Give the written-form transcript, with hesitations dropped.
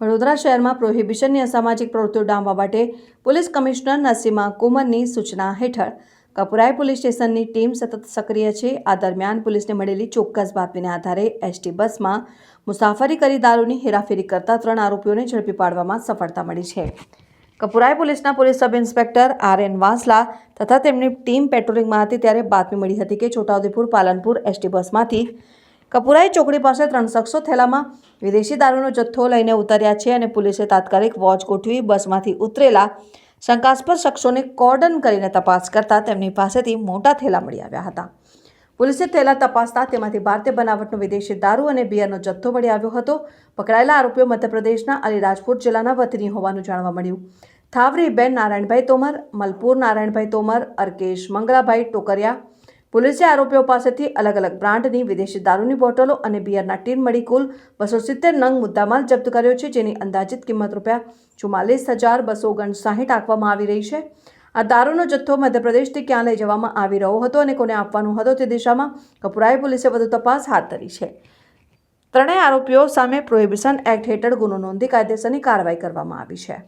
વડોદરા શહેરમાં પ્રોહિબિશનની અસામાજિક પ્રવૃત્તિઓ ડામવા માટે પોલીસ કમિશનર નસીમા કુમરની સૂચના હેઠળ કપુરાઈ પોલીસ સ્ટેશનની ટીમ સતત સક્રિય છે। આ દરમિયાન પોલીસને મળેલી ચોક્કસ બાતમીના આધારે એસટી બસમાં મુસાફરી કરી દારૂની હેરાફેરી કરતા 3 આરોપીઓને ઝડપી પાડવામાં સફળતા મળી છે। કપુરાઈ પોલીસના પોલીસ સબ ઇન્સ્પેક્ટર આર.એન. વાંસલા તથા તેમની ટીમ પેટ્રોલિંગમાં હતી ત્યારે બાતમી મળી હતી કે છોટાઉદેપુર પાલનપુર એસટી બસમાંથી કપુરાઈ ચોકડી પાસે 3 શખ્સો થેલામાં વિદેશી દારૂનો જથ્થો લઈને ઉતર્યા છે અને પોલીસે તાત્કાલિક વોચ ગોઠવી બસમાંથી ઉતરેલા શંકાસ્પદ શખ્સોને કોર્ડન કરીને તપાસ કરતા તેમની પાસેથી મોટા થેલા મળી આવ્યા હતા। પોલીસે થેલા તપાસતા તેમાંથી ભારતીય બનાવટનો વિદેશી દારૂ અને બિયરનો જથ્થો મળી આવ્યો હતો। પકડાયેલા આરોપીઓ મધ્યપ્રદેશના અલીરાજપુર જિલ્લાના વતની હોવાનું જાણવા મળ્યું। થાવરીબેન નારાયણભાઈ તોમર, મલપુર નારાયણભાઈ તોમર, અર્કેશ મંગલાભાઈ ટોકરિયા। પોલીસે આરોપીઓ પાસેથી અલગ અલગ બ્રાન્ડની વિદેશી દારૂની બોટલો અને બિયરના ટીન મળી કુલ 270 નંગ મુદ્દામાલ જપ્ત કર્યો છે, જેની અંદાજિત કિંમત ₹44,259 આંકવામાં આવી રહી છે। આ દારૂનો જથ્થો મધ્યપ્રદેશથી ક્યાં લઈ જવામાં આવી રહ્યો હતો અને કોને આપવાનો હતો તે દિશામાં કપુરાઈ પોલીસે વધુ તપાસ હાથ ધરી છે। ત્રણેય આરોપીઓ સામે પ્રોહિબિશન એક્ટ હેઠળ ગુનો નોંધી કાયદેસરની કાર્યવાહી કરવામાં આવી છે।